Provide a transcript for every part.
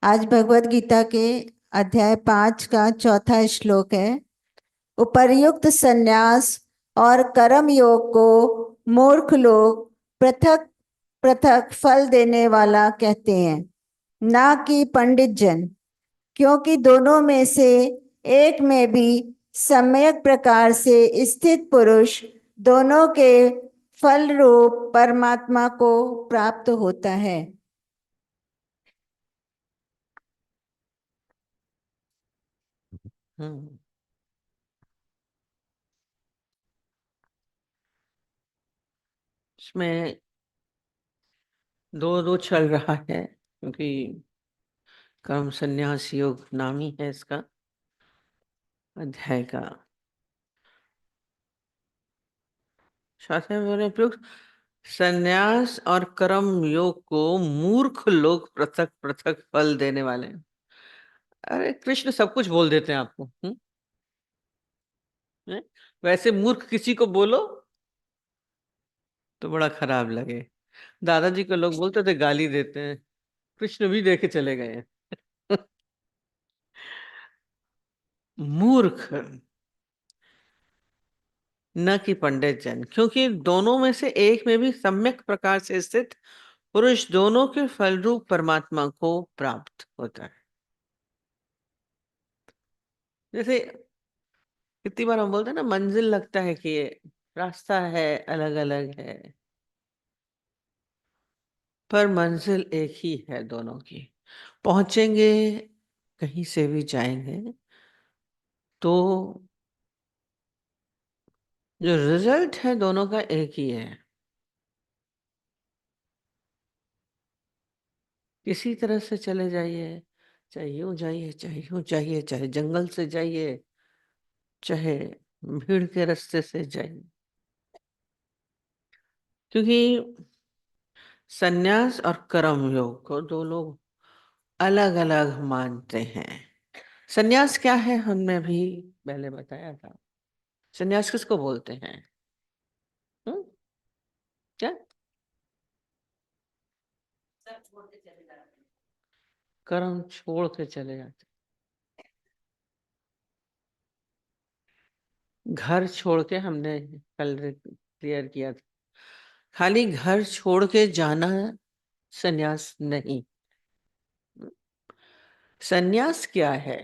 आज भगवत गीता के अध्याय 5 का चौथा श्लोक है। उपर्युक्त संन्यास और कर्म योग को मूर्ख लोग पृथक पृथक फल देने वाला कहते हैं, ना कि पंडित जन, क्योंकि दोनों में से एक में भी सम्यक प्रकार से स्थित पुरुष दोनों के फल रूप परमात्मा को प्राप्त होता है। हम्म इसमें दो दो चल रहा है, क्योंकि कर्म संन्यास योग नाम ही है इसका अध्याय का। शास्त्र में बोले प्रयुक्त संन्यास और कर्म योग को मूर्ख लोग पृथक पृथक फल देने वाले हैं। अरे कृष्ण सब कुछ बोल देते हैं आपको। हैं? वैसे मूर्ख किसी को बोलो तो बड़ा खराब लगे। दादाजी को लोग बोलते थे गाली देते हैं, कृष्ण भी देके चले गए हैं। मूर्ख न कि पंडित जन, क्योंकि दोनों में से एक में भी सम्यक प्रकार से स्थित पुरुष दोनों के फल रूप परमात्मा को प्राप्त होता है। जैसे कितनी बार हम बोलते हैं ना, मंजिल लगता है कि ये रास्ता है, अलग अलग है, पर मंजिल एक ही है दोनों की। पहुंचेंगे, कहीं से भी जाएंगे तो जो रिजल्ट है दोनों का एक ही है। किसी तरह से चले जाइए, चाहे यूं जाइए चाहे यूं जाइए, चाहे जंगल से जाइए चाहे भीड़ के रास्ते से जाइए, क्योंकि सन्यास और कर्म योग को दो लोग अलग अलग मानते हैं। सन्यास क्या है हमने भी पहले बताया था। सन्यास किसको बोलते हैं? हम्म? क्या? कर्म छोड़ के चले जाते, घर छोड़ के, हमने कल क्लियर किया था। खाली घर छोड़ के जाना सन्यास नहीं। सन्यास क्या है?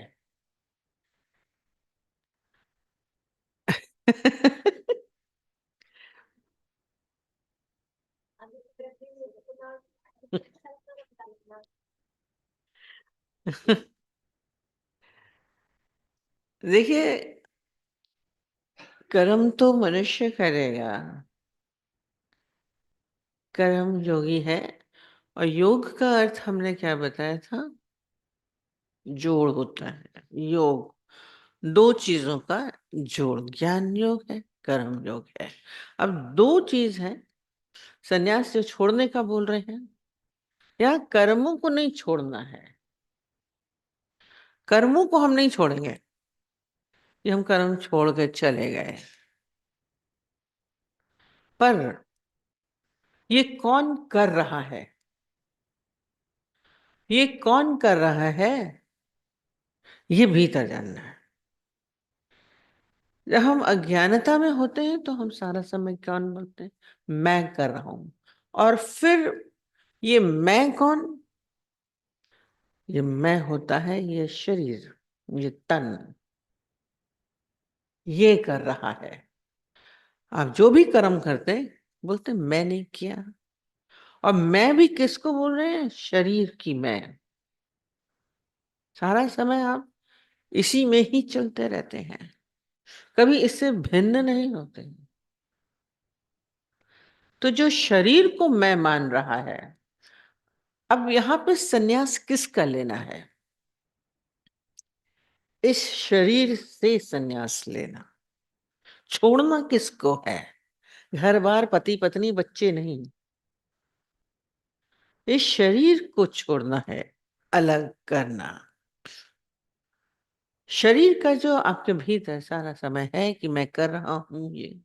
देखिए, कर्म तो मनुष्य करेगा, कर्म योगी है। और योग का अर्थ हमने क्या बताया था? जोड़ होता है योग, दो चीजों का जोड़। ज्ञान योग है, कर्म योग है। अब दो चीज है। सन्यास जो छोड़ने का बोल रहे हैं, या कर्मों को नहीं छोड़ना है। कर्मों को हम नहीं छोड़ेंगे कि हम कर्म छोड़ के चले गए, पर ये कौन कर रहा है, ये कौन कर रहा है, ये भीतर जानना है। जब हम अज्ञानता में होते हैं तो हम सारा समय कौन बोलते हैं? मैं कर रहा हूं। और फिर ये मैं कौन? ये मैं होता है ये शरीर, ये तन, ये कर रहा है। आप जो भी कर्म करते हैं बोलते हैं मैंने किया। और मैं भी किसको बोल रहे हैं? शरीर की मैं। सारा समय आप इसी में ही चलते रहते हैं, कभी इससे भिन्न नहीं होते। तो जो शरीर को मैं मान रहा है, अब यहां पे सन्यास किसका लेना है? इस शरीर से सन्यास लेना। छोड़ना किसको है? घर बार, पति पत्नी, बच्चे नहीं। इस शरीर को छोड़ना है, अलग करना। शरीर का जो आपके भीतर सारा समय है कि मैं कर रहा हूं ये,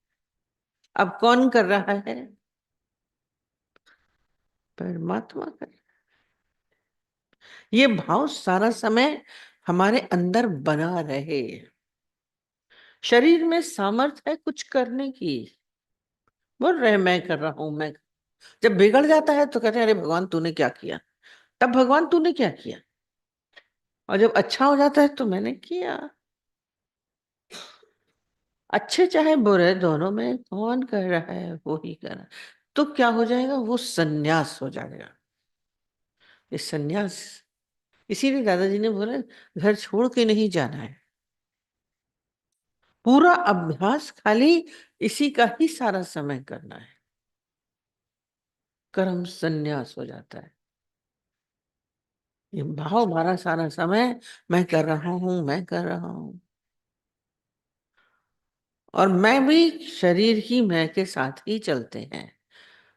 अब कौन कर रहा है? परमात्मा कर। ये भाव सारा समय हमारे अंदर बना रहे। शरीर में सामर्थ्य है कुछ करने की, बोल रहे मैं कर रहा हूं मैं। जब बिगड़ जाता है तो कहते हैं अरे भगवान तूने क्या किया, तब भगवान तूने क्या किया। और जब अच्छा हो जाता है तो मैंने किया। अच्छे चाहे बुरे दोनों में कौन कर रहा है, वो ही कर रहा है। तो क्या हो जाएगा, वो सन्यास हो जाएगा। ये सन्यास, इसीलिए दादाजी ने बोला घर छोड़ के नहीं जाना है। पूरा अभ्यास खाली इसी का ही सारा समय करना है। कर्म सन्यास हो जाता है। ये भाव हमारा सारा समय मैं कर रहा हूं मैं कर रहा हूं, और मैं भी शरीर ही मैं के साथ ही चलते हैं।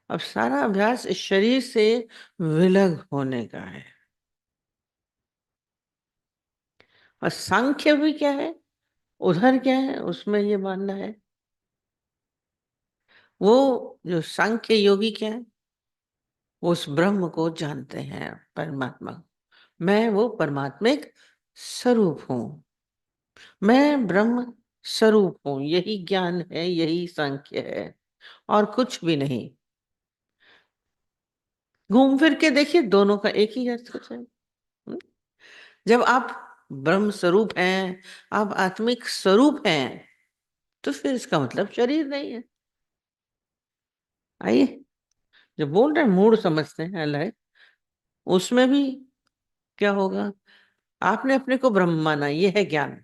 अब सारा अभ्यास इस शरीर से विलग होने का है। और सांख्य भी क्या है, उधर क्या है, उसमें ये मानना है, वो जो सांख्य योगी क्या है, वो उस ब्रह्म को जानते हैं, परमात्मा। मैं वो परमात्मिक स्वरूप हूं, मैं ब्रह्म स्वरूप हूं, यही ज्ञान है, यही सांख्य है, और कुछ भी नहीं। घूम फिर के देखिए दोनों का एक ही अर्थ है। हम्म? जब आप ब्रह्म स्वरूप हैं, आप आत्मिक स्वरूप हैं, तो फिर इसका मतलब शरीर नहीं है। आइए, जो बोल रहे हैं मूड समझते हैं अलग, उसमें भी क्या होगा, आपने अपने को ब्रह्म माना, ये है ज्ञान।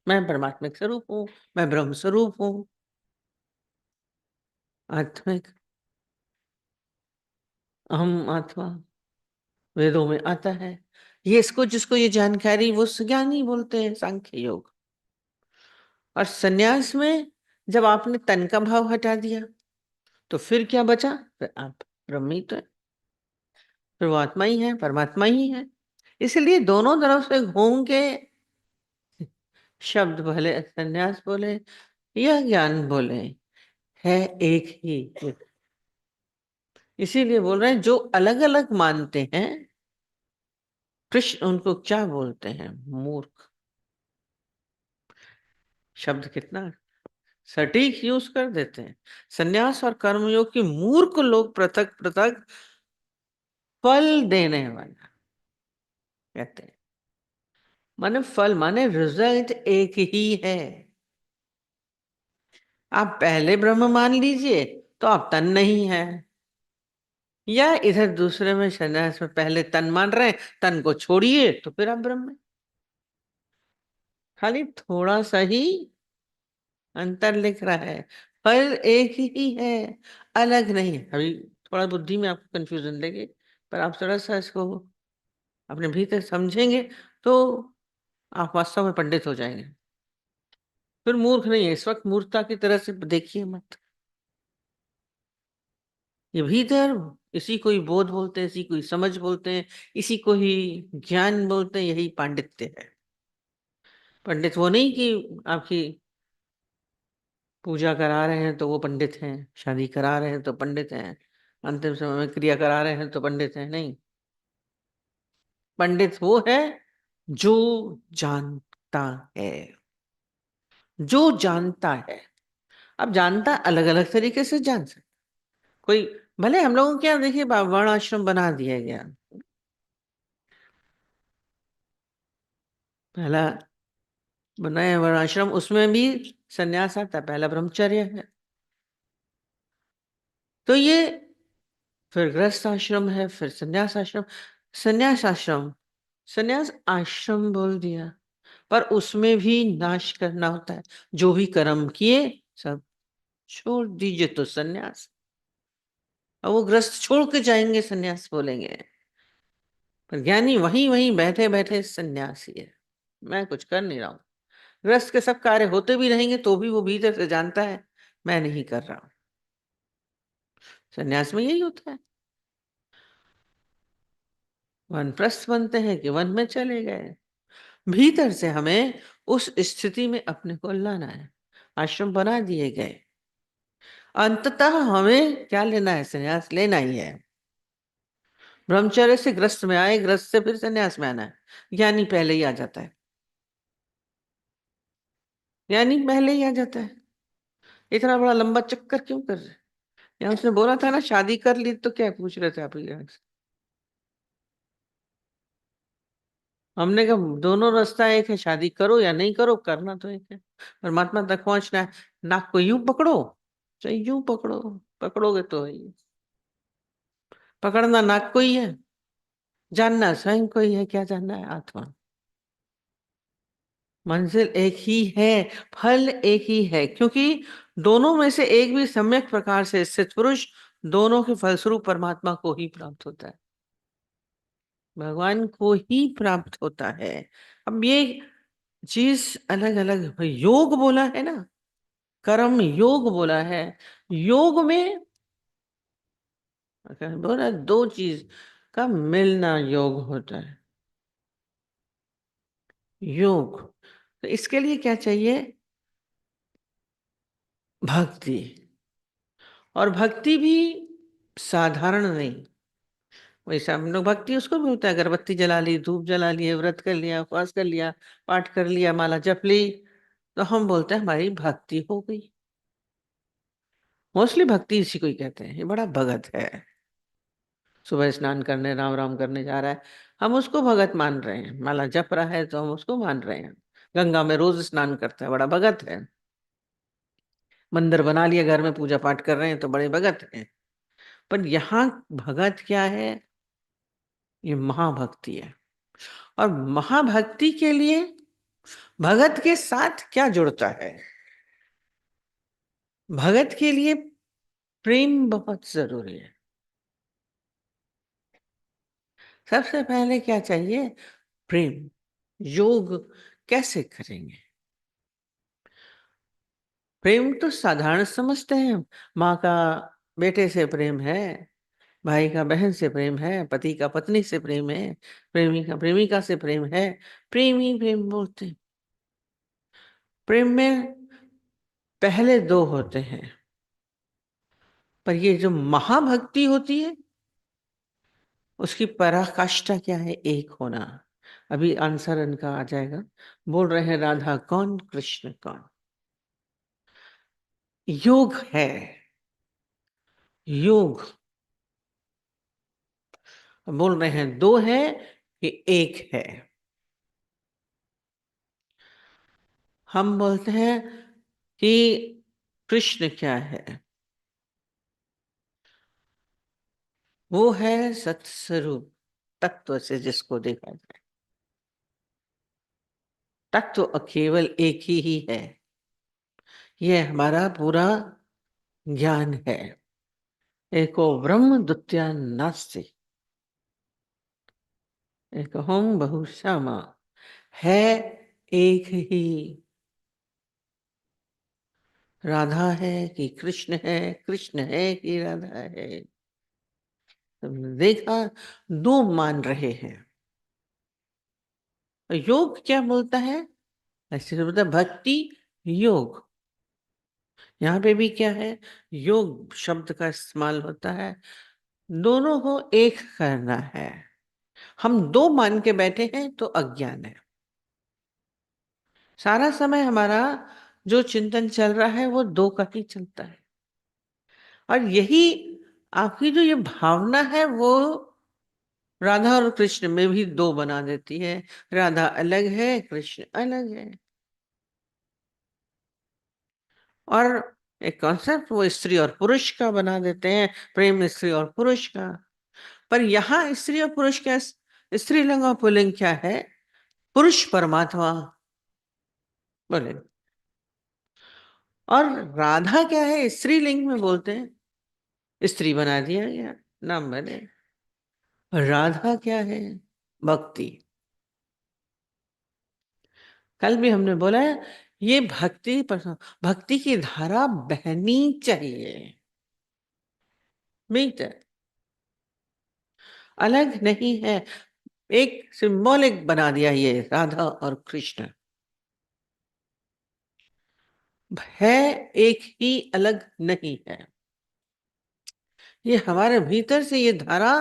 मैं परमात्मिक स्वरूप हूँ, मैं ब्रह्म स्वरूप हूँ, आत्मिक अहम आत्मा, वेदों में आता है। ये इसको जिसको ये जानकारी वो ज्ञानी बोलते हैं, सांख्य योग। और सन्यास में जब आपने तन का भाव हटा दिया तो फिर क्या बचा, फिर आप ब्रह्म ही तो है, फिर वो आत्मा ही है, परमात्मा ही है। इसलिए दोनों तरफ से घूम के शब्द भले सन्यास बोले या ज्ञान बोले, है एक ही। इसीलिए बोल रहे हैं जो अलग अलग मानते हैं, कृष्ण उनको क्या बोलते हैं, मूर्ख। शब्द कितना सटीक यूज कर देते हैं। सन्यास और कर्मयोग की मूर्ख लोग पृथक पृथक फल देने वाला कहते हैं। माने फल माने रिजल्ट एक ही है। आप पहले ब्रह्म मान लीजिए तो आप तन नहीं है, या इधर दूसरे में सन्यास में पहले तन मान रहे हैं, तन को छोड़िए तो फिर आप ब्रह्म में। खाली थोड़ा सा ही अंतर लिख रहा है, पर एक ही है, अलग नहीं। अभी थोड़ा बुद्धि में आपको कंफ्यूजन लगे, पर आप थोड़ा सा इसको अपने भीतर समझेंगे तो आप वास्तव में पंडित हो जाएंगे। फिर मूर्ख नहीं है, इस वक्त मूर्खता की तरह से देखिए मत। ये भीतर इसी को ही बोध बोलते हैं, इसी को ही समझ बोलते हैं, इसी को ही ज्ञान बोलते हैं, यही पांडित्य है। पंडित वो नहीं कि आपकी पूजा करा रहे हैं तो वो पंडित हैं, शादी करा रहे हैं तो पंडित हैं, अंतिम समय में क्रिया करा रहे हैं तो पंडित हैं, नहीं। पंडित वो है जो जानता है, जो जानता है। अब जानता अलग अलग तरीके से जान सकता। कोई भले हम लोगों के यहाँ देखिए वर्ण आश्रम बना दिया गया, पहला बनाया वर्ण आश्रम, उसमें भी सन्यास आता है, पहला ब्रह्मचर्य है। तो ये फिर गृहस्थ आश्रम है, फिर सन्यास आश्रम। सन्यास आश्रम, सन्यास आश्रम बोल दिया, पर उसमें भी नाश करना होता है। जो भी कर्म किए सब छोड़ दीजिए तो सन्यास। और वो ग्रस्त छोड़ के जाएंगे, सन्यास बोलेंगे। पर ज्ञानी वहीं वहीं बैठे बैठे सन्यासी है, मैं कुछ कर नहीं रहा हूं। ग्रस्त के सब कार्य होते भी रहेंगे तो भी वो भीतर से जानता है मैं नहीं कर रहा हूं। सन्यास में यही होता है। वानप्रस्थ बनते हैं कि वन में चले गए, भीतर से हमें उस स्थिति में अपने को लाना है। आश्रम बना दिए गए, अंततः हमें क्या लेना है, सन्यास लेना ही है। ब्रह्मचर्य से ग्रस्त में आए, ग्रस्त से फिर संन्यास में आना है। ज्ञानी पहले ही आ जाता है, ज्ञानी पहले ही आ जाता है। इतना बड़ा लंबा चक्कर क्यों कर रहे हैं? या उसने बोला था ना शादी कर ली, तो क्या पूछ रहे थे आप ये? हमने कहा दोनों रास्ता एक है, शादी करो या नहीं करो, करना तो एक है। परमात्मा तक पहुंचना है। नाक को यूं पकड़ो, चाहे यूं पकड़ो, पकड़ोगे तो है ही। पकड़ना नाक को ही है, जानना स्वयं को ही है। क्या जानना है? आत्मा। मंजिल एक ही है, फल एक ही है, क्योंकि दोनों में से एक भी सम्यक प्रकार से स्थित पुरुष, दोनों के फलस्वरूप परमात्मा को ही प्राप्त होता है, भगवान को ही प्राप्त होता है। अब ये चीज अलग अलग, योग बोला है ना, कर्म योग बोला है। योग में बोला दो चीज का मिलना योग होता है, योग। तो इसके लिए क्या चाहिए? भक्ति। और भक्ति भी साधारण नहीं। वैसे हम लोग भक्ति उसको भी होता है, अगरबत्ती जला ली, धूप जला लिए, व्रत कर लिया, उपवास कर लिया, पाठ कर लिया, माला जप ली, तो हम बोलते हैं हमारी भक्ति हो गई। मोस्टली भक्ति इसी को ही कहते हैं, ये बड़ा भगत है। सुबह स्नान करने राम राम करने जा रहा है, हम उसको भगत मान रहे हैं। माला जप रहा है तो हम उसको मान रहे हैं। गंगा में रोज स्नान करता है, बड़ा भगत है। मंदिर बना लिया, घर में पूजा पाठ कर रहे हैं, तो बड़े भगत हैं। पर यहाँ भगत क्या है? ये महाभक्ति है। और महाभक्ति के लिए भगत के साथ क्या जुड़ता है? भगत के लिए प्रेम बहुत जरूरी है। सबसे पहले क्या चाहिए? प्रेम। योग कैसे करेंगे? प्रेम तो साधारण समझते हैं, माँ का बेटे से प्रेम है, भाई का बहन से प्रेम है, पति का पत्नी से प्रेम है, प्रेमी का प्रेमिका से प्रेम है। प्रेम ही प्रेम बोलते हैं। प्रेम में पहले दो होते हैं, पर ये जो महाभक्ति होती है उसकी पराकाष्ठा क्या है? एक होना। अभी आंसर इनका आ जाएगा। बोल रहे हैं राधा कौन, कृष्ण कौन? योग है, योग। बोल रहे हैं दो है कि एक है? हम बोलते हैं कि कृष्ण क्या है? वो है सत्स्वरूप, तत्व से जिसको देखा जाए। तत्व केवल एक ही है। यह हमारा पूरा ज्ञान है। एको ब्रह्म द्वितीय नास्ति, एक हम बहुश्यामा, है एक ही। राधा है कि कृष्ण है, कृष्ण है कि राधा है। तुमने देखा, दो मान रहे हैं। योग क्या बोलता है? ऐसे तो बोलता है भक्ति योग। यहाँ पे भी क्या है? योग शब्द का इस्तेमाल होता है, दोनों को एक करना है। हम दो मान के बैठे हैं तो अज्ञान है। सारा समय हमारा जो चिंतन चल रहा है वो दो का ही चलता है। और यही आपकी जो ये भावना है वो राधा और कृष्ण में भी दो बना देती है। राधा अलग है, कृष्ण अलग है। और एक कॉन्सेप्ट वो स्त्री और पुरुष का बना देते हैं, प्रेम स्त्री और पुरुष का। पर यहाँ स्त्री और पुरुष का स्त्रीलिंग और पुल्लिंग क्या है? पुरुष परमात्मा बोले। और राधा क्या है? स्त्रीलिंग में बोलते हैं, स्त्री बना दिया गया, नाम बने। राधा क्या है? भक्ति। कल भी हमने बोला है, ये भक्ति भक्ति की धारा बहनी चाहिए, मीटर अलग नहीं है। एक सिंबॉलिक बना दिया ये राधा और कृष्ण है, एक ही, अलग नहीं है। ये हमारे भीतर से ये धारा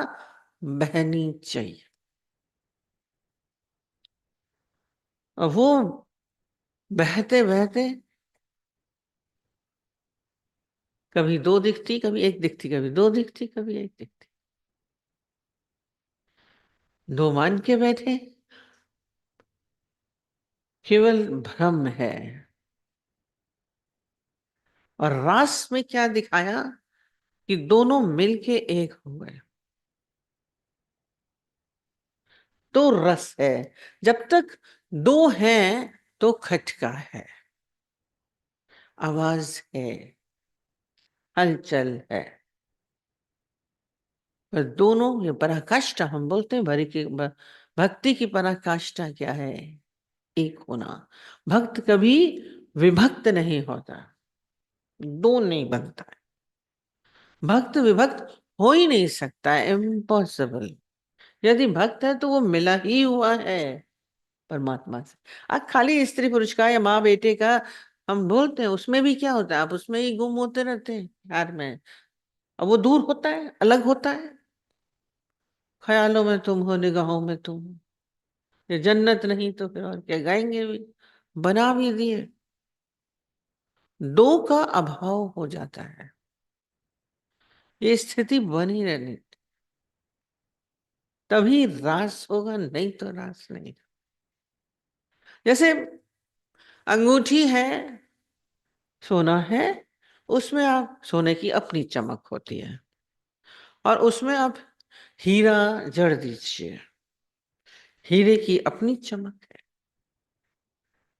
बहनी चाहिए। और वो बहते बहते कभी दो दिखती, कभी एक दिखती, कभी दो दिखती, कभी एक दिखती। दो मान के बैठे, केवल भ्रम है। और रास में क्या दिखाया कि दोनों मिलके एक हो गए, तो रस है। जब तक दो हैं तो खटका है, आवाज है, हलचल है। पर दोनों, ये पराकाष्ठा हम बोलते हैं, भक्ति की पराकाष्ठा क्या है? एक होना। भक्त कभी विभक्त नहीं होता, दो नहीं बनता है। भक्त विभक्त हो ही नहीं सकता है, इम्पॉसिबल। यदि भक्त है तो वो मिला ही हुआ है परमात्मा से। खाली स्त्री पुरुष का या माँ बेटे का हम बोलते हैं, उसमें भी क्या होता है? आप उसमें ही गुम होते रहते हैं प्यार में। अब वो दूर होता है, अलग होता है। ख्यालों में तुम हो, निगाहों में तुम हो। ये जन्नत नहीं तो फिर और क्या गाएंगे भी, बना भी दिए। दो का अभाव हो जाता है, ये स्थिति बनी रहनी, तभी रास होगा, नहीं तो रास नहीं। जैसे अंगूठी है, सोना है, उसमें आप सोने की अपनी चमक होती है, और उसमें आप हीरा जड़ दीजिए, हीरे की अपनी चमक है।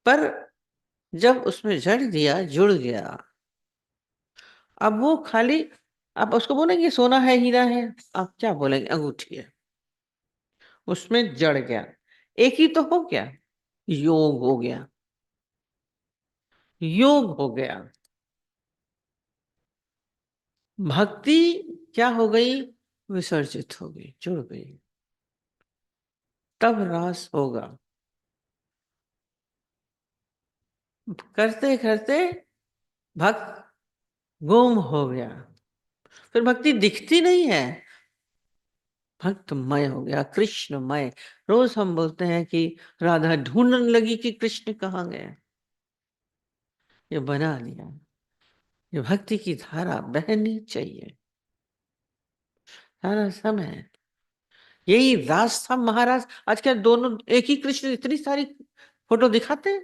पर जब उसमें जड़ दिया, जुड़ गया, अब वो खाली, आप उसको बोलेंगे सोना है, हीरा है? आप क्या बोलेंगे? अंगूठी है। उसमें जड़ गया, एक ही तो हो गया, योग हो गया, योग हो गया। भक्ति क्या हो गई? विसर्जित हो गई, जुड़ गई, तब रास होगा। करते करते भक्त गुम हो गया, फिर भक्ति दिखती नहीं है, भक्तमय हो गया, कृष्णमय। रोज हम बोलते हैं कि राधा ढूंढने लगी कि कृष्ण कहाँ गए। ये बना लिया, ये भक्ति की धारा बहनी चाहिए सारा समय। यही रास था महाराज। आज क्या दोनों एक ही कृष्ण इतनी सारी फोटो दिखाते हैं,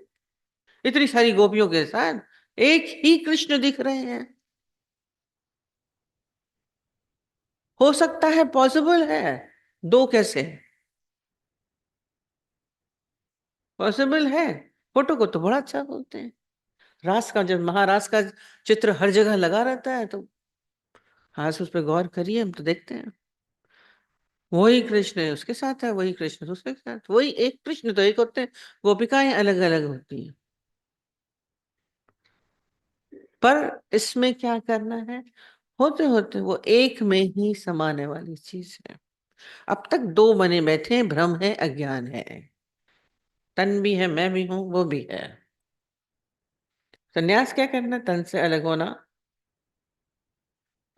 इतनी सारी गोपियों के साथ एक ही कृष्ण दिख रहे हैं? हो सकता है, पॉसिबल है। दो कैसे? पॉसिबल है। फोटो को तो बड़ा अच्छा बोलते हैं। रास का, जब महारास का चित्र हर जगह लगा रहता है, तो हास उस पर गौर करिए, हम तो देखते हैं वही कृष्ण है उसके साथ है, वही कृष्ण है उसके साथ, वही एक कृष्ण तो एक होते हैं, गोपिकाएं अलग अलग होती हैं। पर इसमें क्या करना है? होते होते वो एक में ही समाने वाली चीज है। अब तक दो बने बैठे हैं, भ्रम है, अज्ञान है। तन भी है, मैं भी हूं, वो भी है। संन्यास क्या करना? तन से अलग होना।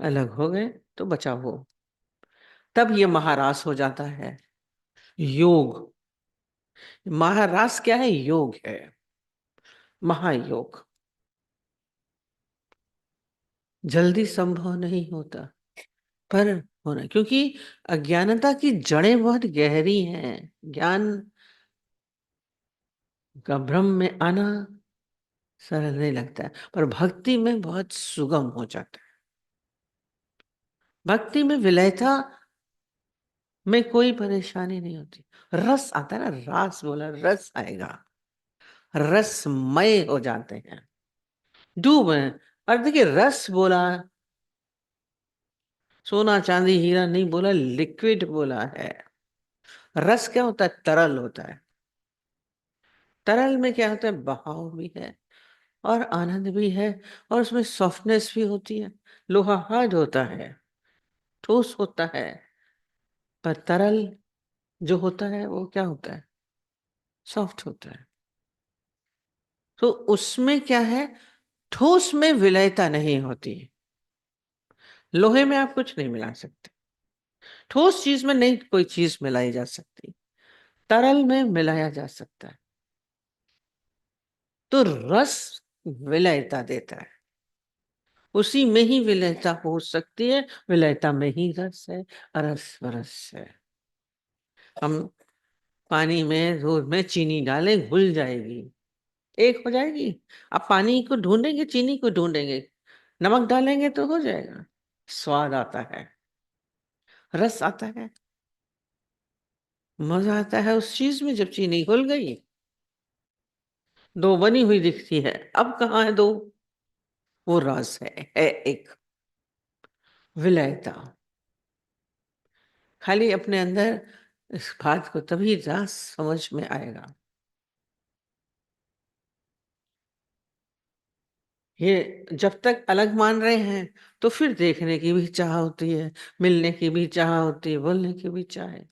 अलग हो गए तो बचा वो, तब ये महारास हो जाता है, योग। महारास क्या है? योग है, महायोग। जल्दी संभव नहीं होता, पर होना, क्योंकि अज्ञानता की जड़ें बहुत गहरी हैं। ज्ञान का भ्रम में आना सरल नहीं लगता है, पर भक्ति में बहुत सुगम हो जाता है। भक्ति में विलयता में कोई परेशानी नहीं होती। रस आता है ना, रास बोला, रस आएगा, रसमय हो जाते हैं, डूब हैं। और देखिए, रस बोला, सोना चांदी हीरा नहीं बोला, लिक्विड बोला है। रस क्या होता है? तरल होता है। तरल में क्या होता है? बहाव भी है और आनंद भी है, और उसमें सॉफ्टनेस भी होती है। लोहा हार्ड होता है, ठोस होता है, पर तरल जो होता है वो क्या होता है? सॉफ्ट होता है। तो उसमें क्या है? ठोस में विलयता नहीं होती। लोहे में आप कुछ नहीं मिला सकते, ठोस चीज में नहीं कोई चीज मिलाई जा सकती, तरल में मिलाया जा सकता है। तो रस विलयता देता है, उसी में ही विलयता हो सकती है, विलयता में ही रस है, रस रस है। हम पानी में दूध में चीनी डालें, घुल जाएगी, एक हो जाएगी। आप पानी को ढूंढेंगे, चीनी को ढूंढेंगे, नमक डालेंगे तो हो जाएगा। स्वाद आता है, रस आता है, मजा आता है उस चीज में जब चीनी घुल गई। दो बनी हुई दिखती है, अब कहाँ है दो? वो रस है एक विलयता। खाली अपने अंदर इस बात को तभी रास समझ में आएगा। ये जब तक अलग मान रहे हैं तो फिर देखने की भी चाह होती है, मिलने की भी चाह होती है, बोलने की भी चाह है।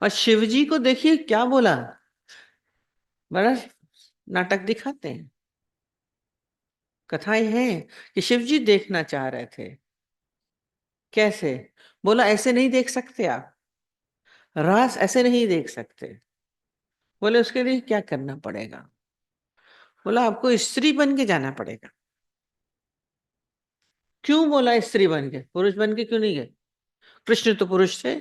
और शिव जी को देखिए क्या बोला, बड़ा नाटक दिखाते हैं। कथाएं हैं कि शिव जी देखना चाह रहे थे, कैसे? बोला ऐसे नहीं देख सकते आप, रास ऐसे नहीं देख सकते। बोले उसके लिए क्या करना पड़ेगा? बोला आपको स्त्री बन के जाना पड़ेगा। क्यों बोला स्त्री बन के? पुरुष बन के क्यों नहीं गए? कृष्ण तो पुरुष थे,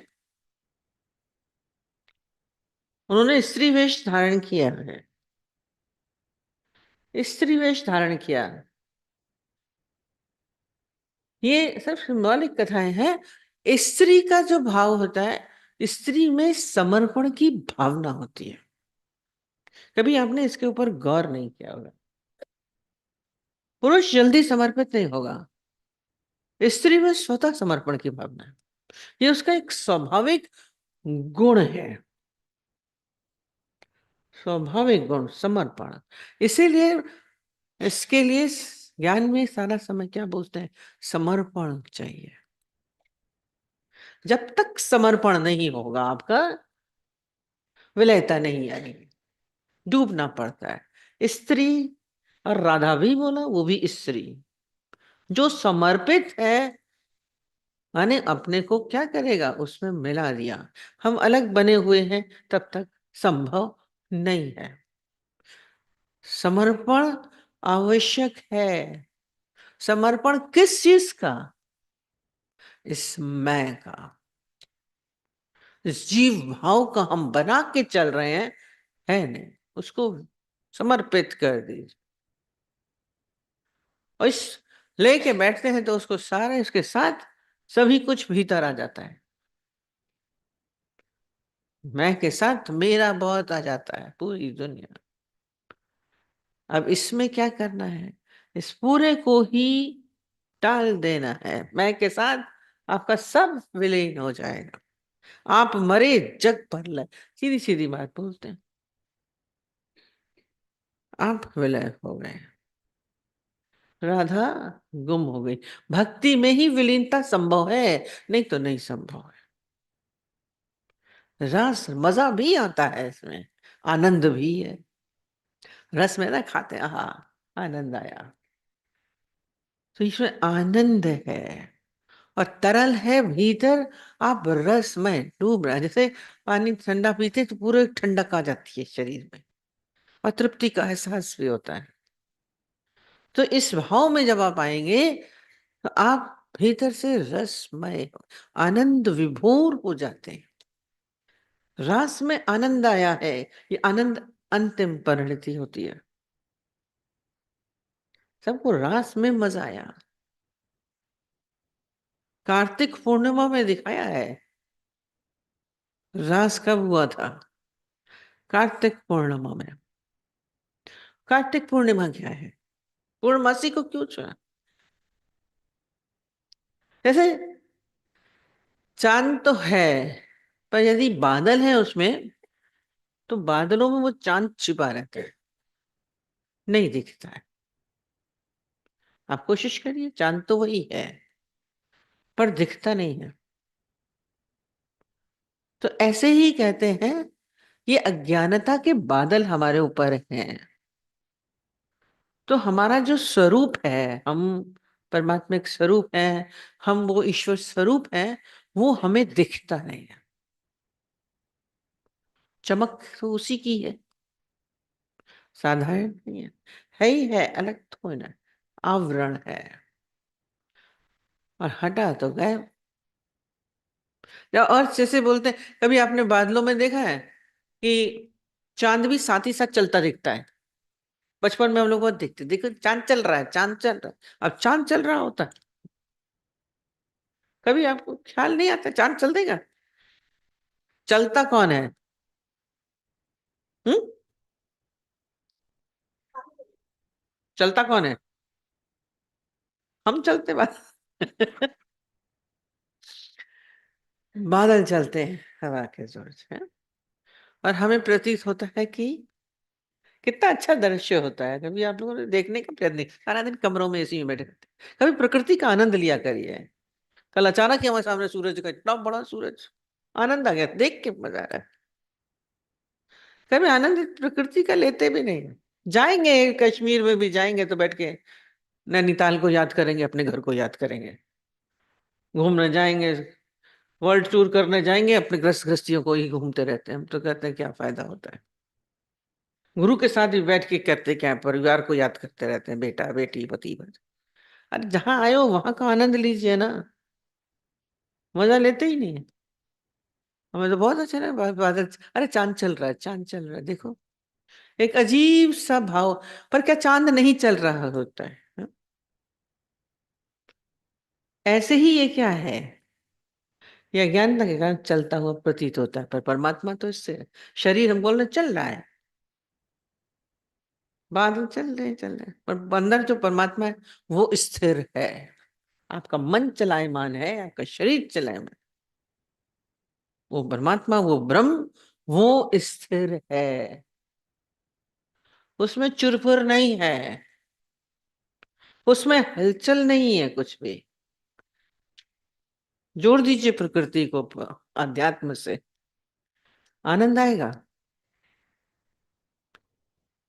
उन्होंने स्त्री वेश धारण किया है। स्त्री वेश धारण किया, ये सब सिंबॉलिक कथाएं हैं। स्त्री का जो भाव होता है, स्त्री में समर्पण की भावना होती है। कभी आपने इसके ऊपर गौर नहीं किया होगा। पुरुष जल्दी समर्पित नहीं होगा, स्त्री में स्वतः समर्पण की भावना है। ये उसका एक स्वाभाविक गुण है, स्वाभाविक गुण समर्पण। इसीलिए इसके लिए ज्ञान में सारा समय क्या बोलते हैं? समर्पण चाहिए। जब तक समर्पण नहीं होगा आपका, विलयता नहीं आएगी, डूबना पड़ता है। स्त्री, और राधा भी बोला वो भी स्त्री, जो समर्पित है माने अपने को क्या करेगा, उसमें मिला दिया। हम अलग बने हुए हैं तब तक संभव नहीं है। समर्पण आवश्यक है। समर्पण किस चीज का? इस मैं का, इस जीव भाव का हम बना के चल रहे हैं, है नहीं, उसको समर्पित कर दीजिए। और इस लेके बैठते हैं तो उसको सारे उसके साथ सभी कुछ भीतर आ जाता है। मैं के साथ मेरा बहुत आ जाता है, पूरी दुनिया। अब इसमें क्या करना है? इस पूरे को ही टाल देना है। मैं के साथ आपका सब विलीन हो जाएगा। आप मरे जग पर लय, सीधी सीधी बात बोलते हैं। आप विलय हो गए, राधा गुम हो गई। भक्ति में ही विलीनता संभव है, नहीं तो नहीं संभव है। रस मजा भी आता है इसमें, आनंद भी है। रस में ना खाते हैं, हाँ आनंद आया, तो इसमें आनंद है। और तरल है भीतर, आप रस में डूब रहे हैं। जैसे पानी ठंडा पीते तो पूरे ठंडक आ जाती है शरीर में, और तृप्ति का एहसास भी होता है। तो इस भाव में जब आप आएंगे तो आप भीतर से रसमय, आनंद विभोर हो जाते हैं। रास में आनंद आया है, ये आनंद अंतिम परिणति होती है। सबको रास में मजा आया। कार्तिक पूर्णिमा में दिखाया है रास कब हुआ था। कार्तिक पूर्णिमा में। कार्तिक पूर्णिमा क्या है? पूर्णमासी को क्यों चुना? जैसे चांद तो है, पर यदि बादल है उसमें तो बादलों में वो चांद छिपा रहता है, नहीं दिखता है। आप कोशिश करिए, चांद तो वही है पर दिखता नहीं है। तो ऐसे ही कहते हैं, ये अज्ञानता के बादल हमारे ऊपर हैं। तो हमारा जो स्वरूप है, हम परमात्मा एक स्वरूप है, हम वो ईश्वर स्वरूप हैं, वो हमें दिखता नहीं है। चमक तो उसी की है, साधारण नहीं है, ही है, अलग थोड़ी ना, आवरण है, और हटा तो गए। या और जैसे बोलते हैं, कभी आपने बादलों में देखा है कि चांद भी साथ ही साथ चलता दिखता है? बचपन में हम लोग बहुत देखते, देखो चांद चल रहा है, चांद चल रहा है, अब चांद चल रहा होता है, कभी आपको ख्याल नहीं आता चांद चल देगा? चलता कौन है? हम्म? चलता कौन है? हम चलते बात बादल चलते हैं हवा के जोर से, और हमें प्रतीत होता है कि कितना अच्छा दृश्य होता है। कभी आप लोगों ने देखने का प्रयत्न नहीं, सारा दिन कमरों में एसी में बैठे रहते हैं। कभी प्रकृति का आनंद लिया करिए। कल अचानक ही हमारे सामने सूरज का, इतना बड़ा सूरज, आनंद आ गया, देख के मजा आ रहा है। कभी आनंद प्रकृति का लेते भी नहीं। जाएंगे कश्मीर में भी जाएंगे तो बैठ के नैनीताल को याद करेंगे, अपने घर को याद करेंगे। घूमने जाएंगे, वर्ल्ड टूर करने जाएंगे, अपने ग्रस्त गृहस्थियों को ही घूमते रहते हैं। हम तो कहते हैं क्या फायदा होता है। गुरु के साथ भी बैठ के कहते क्या है, परिवार को याद करते रहते हैं, बेटा बेटी पति बच्चे। अरे जहां आए हो वहां का आनंद लीजिए ना, मजा लेते ही नहीं है। हमें तो बहुत अच्छा लगा बादल, अरे चांद चल रहा है, चांद चल रहा है, देखो, एक अजीब सा भाव। पर क्या चांद नहीं चल रहा होता है? हाँ? ऐसे ही ये क्या है, ये अज्ञानता के कारण चलता हुआ प्रतीत होता है, पर परमात्मा तो इससे, शरीर हम बोल रहे चल रहा है, बादल चल रहे हैं, पर अंदर जो परमात्मा है वो स्थिर है। आपका मन चलायमान है, आपका शरीर चलायमान, वो परमात्मा, वो ब्रह्म, वो स्थिर है, उसमें चुरपुर नहीं है, उसमें हलचल नहीं है कुछ भी। जोड़ दीजिए प्रकृति को अध्यात्म से, आनंद आएगा।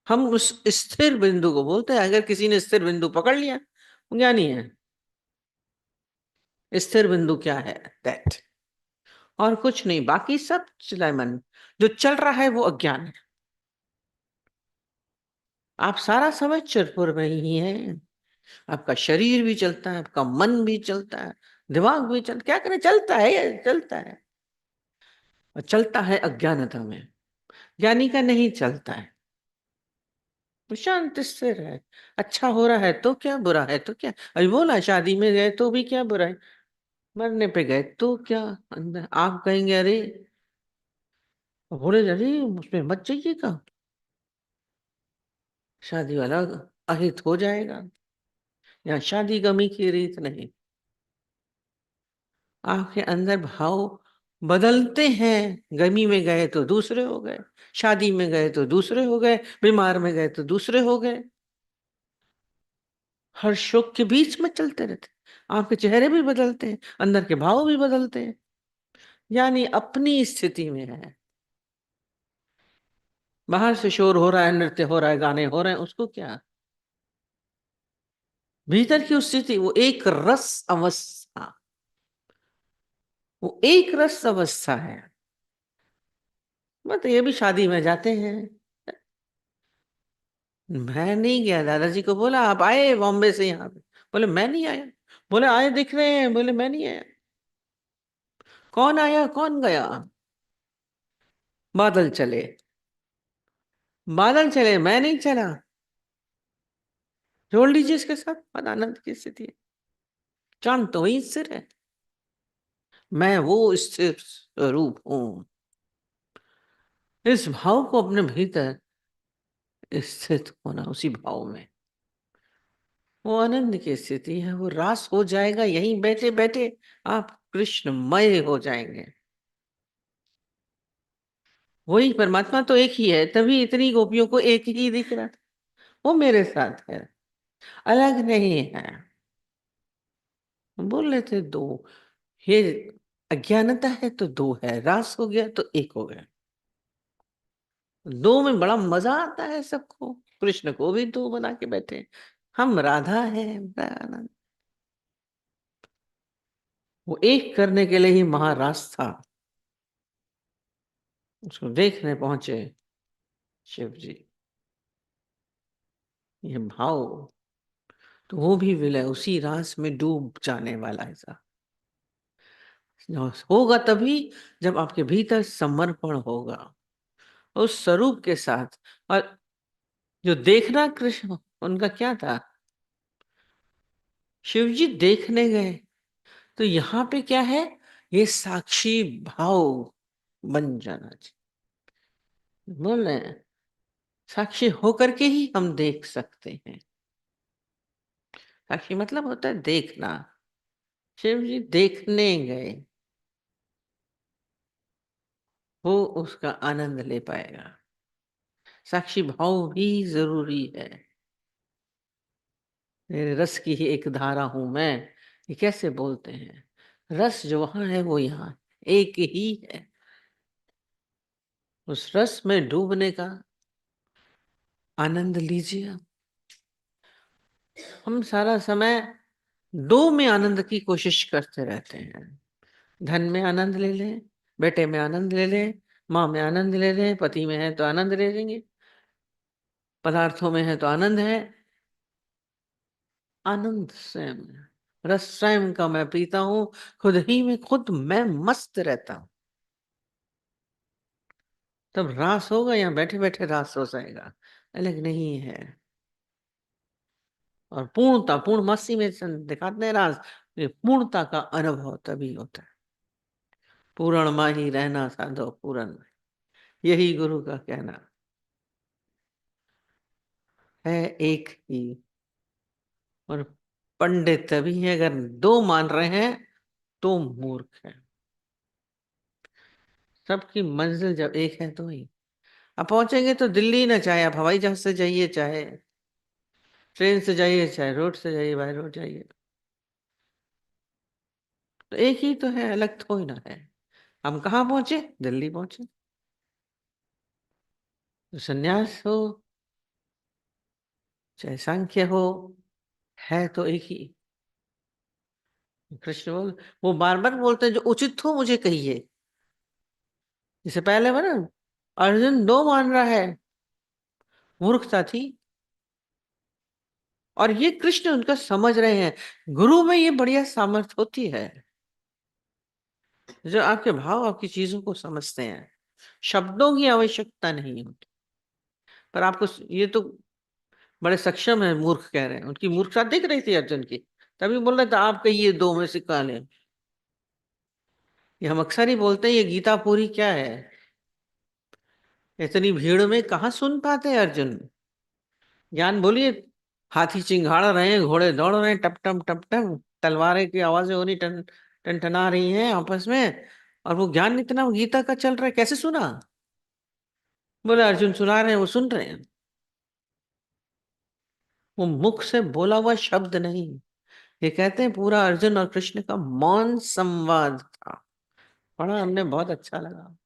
हम उस स्थिर बिंदु को बोलते हैं। अगर किसी ने स्थिर बिंदु पकड़ लिया, वो ज्ञानी है। स्थिर बिंदु क्या है? दैट, और कुछ नहीं, बाकी सब चलायमान। जो चल रहा है वो अज्ञान है। आप सारा समय चरपुर में ही हैं, आपका शरीर भी चलता है, आपका मन भी चलता है, दिमाग भी चलता, क्या करें, चलता है, ये चलता है, और चलता है अज्ञानता में। ज्ञानी का नहीं चलता है, वो शांत स्थिर है। अच्छा हो रहा है तो क्या, बुरा है तो क्या, अभी बोला शादी में गए तो भी क्या बुरा है, मरने पे गए तो क्या, अंदर आप कहेंगे अरे, बोले अरे उसमें मत जाइएगा, शादी वाला अहित हो जाएगा। यहाँ शादी गमी की रीत नहीं। आपके अंदर भाव बदलते हैं। गमी में गए तो दूसरे हो गए, शादी में गए तो दूसरे हो गए, बीमार में गए तो दूसरे हो गए। हर शोक के बीच में चलते रहते, आपके चेहरे भी बदलते हैं, अंदर के भाव भी बदलते हैं। यानी अपनी स्थिति में है। बाहर से शोर हो रहा है, नृत्य हो रहा है, गाने हो रहे हैं, उसको क्या, भीतर की उस स्थिति, वो एक रस अवस्था, वो एक रस अवस्था है। मतलब ये भी शादी में जाते हैं, मैं नहीं गया, दादाजी को बोला आप आए बॉम्बे से यहाँ पे, बोले मैं नहीं आया। बोले आए दिख रहे हैं, बोले मैं नहीं आया। कौन आया कौन गया? बादल चले, बादल चले, मैं नहीं चला। जोड़ लीजिए इसके साथ, बड़ा आनंद की स्थिति है। चांद तो वही स्थिर है, मैं वो स्थिर रूप हूं। इस भाव को अपने भीतर स्थित होना, उसी भाव में वो आनंद की स्थिति है। वो रास हो जाएगा यहीं बैठे बैठे, आप कृष्णमय हो जाएंगे। वही परमात्मा तो एक ही है, तभी इतनी गोपियों को एक ही दिख रहा था। वो मेरे साथ है, अलग नहीं है। हम बोल रहे थे दो, ये अज्ञानता है तो दो है, रास हो गया तो एक हो गया। दो में बड़ा मजा आता है सबको, कृष्ण को भी दो बना के बैठे, हम राधा है, बड़ा आनंद। वो एक करने के लिए ही महारास था। उसको देखने पहुंचे शिव जी। ये भाव, तो वो भी विलय उसी रास में डूब जाने वाला ऐसा होगा तभी जब आपके भीतर समर्पण होगा उस स्वरूप के साथ। और जो देखना कृष्ण उनका क्या था, शिव जी देखने गए, तो यहाँ पे क्या है, ये साक्षी भाव बन जाना चाहिए। बोल रहे हैं साक्षी होकर के ही हम देख सकते हैं। साक्षी मतलब होता है देखना। शिव जी देखने गए, वो उसका आनंद ले पाएगा। साक्षी भाव भी जरूरी है। मेरे रस की ही एक धारा हूं मैं, ये कैसे बोलते हैं, रस जो वहां है वो यहाँ एक ही है। उस रस में डूबने का आनंद लीजिए। हम सारा समय दो में आनंद की कोशिश करते रहते हैं। धन में आनंद ले लें, बेटे में आनंद ले लें, माँ में आनंद ले लें, पति में है तो आनंद ले लेंगे, पदार्थों में है तो आनंद है। आनंद स्वयं, रस स्वयं का मैं पीता हूं, खुद ही में खुद मैं मस्त रहता हूं। तब रास होगा या बैठे बैठे रास हो जाएगा, अलग नहीं है। और पूर्णता, पूर्णमासी में दिखाते हैं रास, ये पूर्णता का अनुभव तभी होता है। पूर्ण माही रहना साधो पूर्ण, यही गुरु का कहना है, एक ही। और पंडित तभी है, अगर दो मान रहे हैं तो मूर्ख है। सबकी मंजिल जब एक है तो ही आप पहुंचेंगे। तो दिल्ली ना, चाहे आप हवाई जहाज से जाइए, चाहे ट्रेन से जाइए, चाहे रोड से जाइए, बाय रोड जाइए, तो एक ही तो है, अलग तो ही ना है। हम कहाँ पहुंचे, दिल्ली पहुंचे। तो सन्यास हो चाहे सांख्य हो, है तो एक ही। कृष्ण बोल, वो बार बार बोलते हैं जो उचित हो मुझे कहिए। इससे पहले वो ना, अर्जुन दो मान रहा है, मूर्खता थी। और ये कृष्ण उनका समझ रहे हैं। गुरु में ये बढ़िया सामर्थ्य होती है, जो आपके भाव, आपकी चीजों को समझते हैं। शब्दों की आवश्यकता नहीं होती। पर आपको ये तो बड़े सक्षम है, मूर्ख कह रहे हैं, उनकी मूर्खता दिख रही थी अर्जुन की, तभी बोल रहे थे आप कहिए दो में से कहा लें। ये हम अक्सर ही बोलते हैं, ये गीता पूरी क्या है, इतनी भीड़ में कहाँ सुन पाते हैं अर्जुन। ज्ञान बोलिए, हाथी चिंघाड़ रहे हैं, घोड़े दौड़ रहे हैं, टप टप टप टप, तलवारें की आवाजें हो रही, टन टनटना रही हैं आपस में, और वो ज्ञान इतना गीता का चल रहा है, कैसे सुना। बोले अर्जुन सुना रहे हैं, वो सुन रहे हैं। वो मुख से बोला हुआ शब्द नहीं, ये कहते हैं पूरा अर्जुन और कृष्ण का मौन संवाद था। पढ़ा हमने, बहुत अच्छा लगा।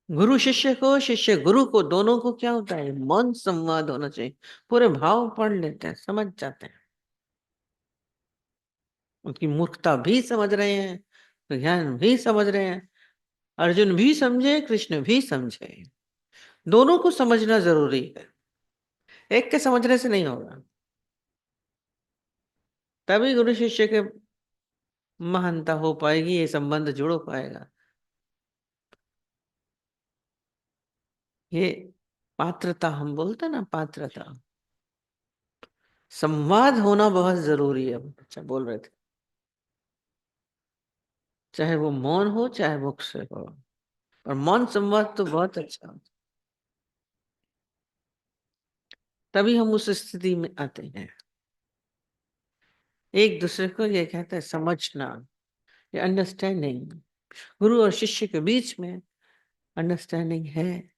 गुरु शिष्य को, शिष्य गुरु को, दोनों को क्या होता है, मौन संवाद होना चाहिए। पूरे भाव पढ़ लेते हैं, समझ जाते हैं। उनकी मूर्खता भी समझ रहे हैं, ज्ञान भी समझ रहे हैं। अर्जुन भी समझे, कृष्ण भी समझे। दोनों को समझना जरूरी है, एक के समझने से नहीं होगा। तभी गुरु शिष्य के महानता हो पाएगी, ये संबंध जुड़ पाएगा। ये पात्रता हम बोलते हैं ना, पात्रता, संवाद होना बहुत जरूरी है। अच्छा बोल रहे थे, चाहे वो मौन हो चाहे मुख से हो, और मौन संवाद तो बहुत अच्छा होता है। तभी हम उस स्थिति में आते हैं। एक दूसरे को ये कहते हैं समझना, ये अंडरस्टैंडिंग। गुरु और शिष्य के बीच में अंडरस्टैंडिंग है,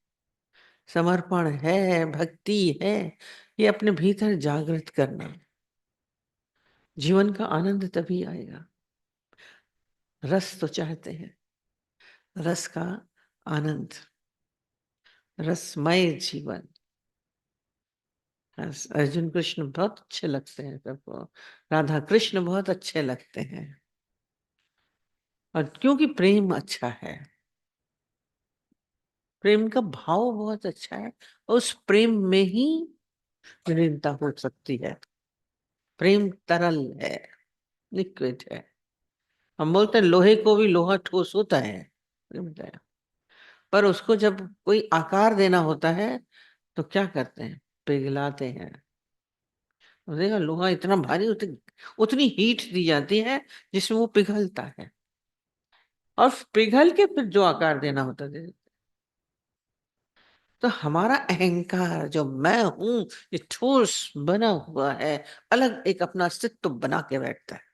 समर्पण है, भक्ति है। ये अपने भीतर जागृत करना, जीवन का आनंद तभी आएगा। रस तो चाहते हैं, रस का आनंद, रसमय जीवन। अर्जुन कृष्ण बहुत अच्छे लगते हैं सबको, राधा कृष्ण बहुत अच्छे लगते हैं, और क्योंकि प्रेम अच्छा है, प्रेम का भाव बहुत अच्छा है, उस प्रेम में ही विलीनता हो सकती है। प्रेम तरल है, लिक्विड है। हम बोलते हैं लोहे को भी लोहा ठोस होता है, पर उसको जब कोई आकार देना होता है तो क्या करते हैं, पिघलाते हैं। तो देखा, लोहा इतना भारी, उतनी हीट दी जाती है जिसमें वो पिघलता है, और पिघल के फिर जो आकार देना होता है। तो हमारा अहंकार, जो मैं हूं, ये ठोस बना हुआ है, अलग एक अपना अस्तित्व बना के बैठता है।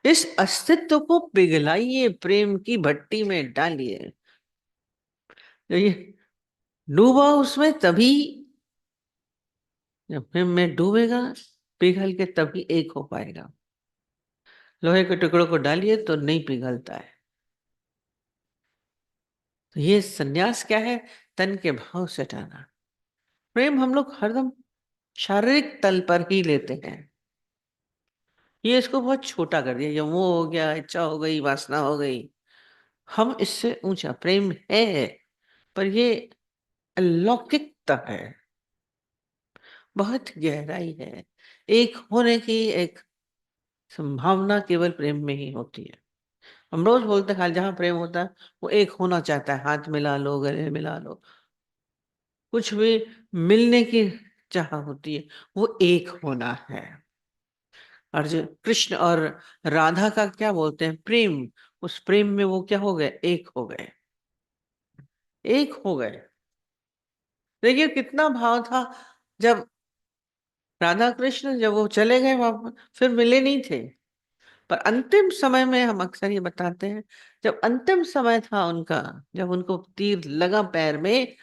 इस अस्तित्व को पिघलाइए, प्रेम की भट्टी में डालिए। तो ये डूबा उसमें तभी, जब प्रेम में डूबेगा, पिघल के तभी एक हो पाएगा। लोहे के टुकड़ों को डालिए तो नहीं पिघलता है। तो ये सन्यास क्या है? तन के भाव से हटाना। प्रेम हम लोग हरदम शारीरिक तल पर ही लेते हैं, ये इसको बहुत छोटा कर दिया, ये मोह हो गया, इच्छा हो गई, वासना हो गई। हम इससे ऊंचा प्रेम है, पर ये अलौकिकता है, बहुत गहराई है। एक होने की एक संभावना केवल प्रेम में ही होती है। हम रोज बोलते हैं खाली जहां प्रेम होता है वो एक होना चाहता है, हाथ मिला लो, गले मिला लो, कुछ भी मिलने की चाह होती है, वो एक होना है। अर्जुन कृष्ण और राधा का क्या बोलते हैं, प्रेम। उस प्रेम में वो क्या हो गए, एक हो गए, एक हो गए। देखिए कितना भाव था। जब राधा कृष्ण जब वो चले गए वापस, फिर मिले नहीं थे, पर अंतिम समय में हम अक्सर ये बताते हैं, जब अंतिम समय था उनका, जब उनको तीर लगा पैर में,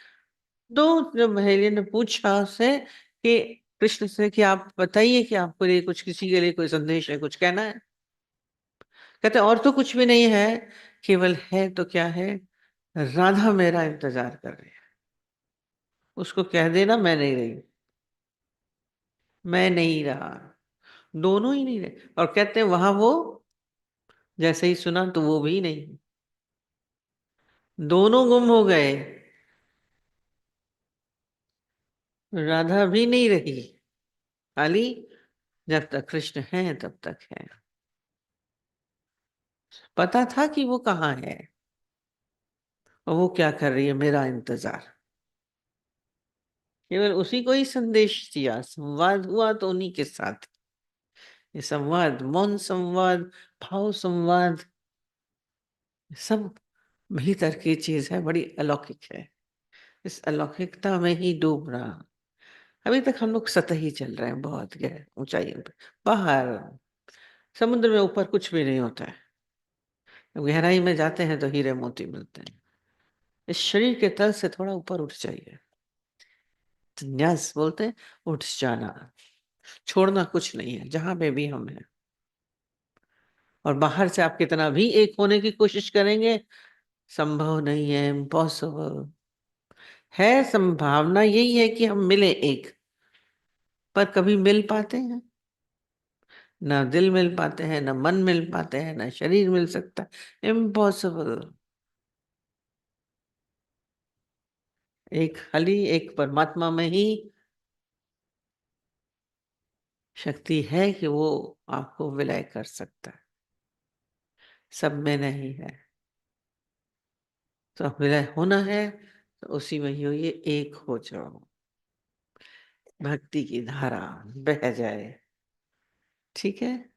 तो जब महेलिया ने पूछा उससे कि कृष्ण से कि आप बताइए कि आपको लिए कुछ, किसी के लिए कोई संदेश है, कुछ कहना है? कहते और तो कुछ भी नहीं है, केवल है तो क्या है, राधा मेरा इंतजार कर रही है, उसको कह देना मैं नहीं रही, मैं नहीं रहा। दोनों ही नहीं रहे, और कहते हैं वहां वो जैसे ही सुना तो वो भी नहीं, दोनों गुम हो गए, राधा भी नहीं रही, खाली जब तक कृष्ण है तब तक है। पता था कि वो कहाँ है और वो क्या कर रही है, मेरा इंतजार। केवल उसी को ही संदेश दिया, संवाद हुआ तो उन्हीं के साथ। ये संवाद, मौन संवाद, भाव संवाद, सब भीतर की चीज है, बड़ी अलौकिक है। इस अलौकिकता में ही डूब रहा। अभी तक हम लोग सतही चल रहे हैं, बहुत गहरे ऊंचाइयों पे, बाहर समुद्र में, ऊपर कुछ भी नहीं होता है। जब गहराई में जाते हैं तो हीरे मोती मिलते हैं। इस शरीर के तल से थोड़ा ऊपर उठ जाइए। संन्यास बोलते हैं उठ जाना, छोड़ना कुछ नहीं है, जहां पे भी हम हैं। और बाहर से आप कितना भी एक होने की कोशिश करेंगे, संभव नहीं है, इम्पॉसिबल है। संभावना यही है कि हम मिले एक, पर कभी मिल पाते हैं? ना दिल मिल पाते हैं, ना मन मिल पाते हैं, ना शरीर मिल सकता है, इम्पॉसिबल। एक खाली एक परमात्मा में ही शक्ति है कि वो आपको विलय कर सकता है, सब में नहीं है। तो विलय होना है तो उसी में ही हो, ये एक हो जाओ, भक्ति की धारा बह जाए। ठीक है।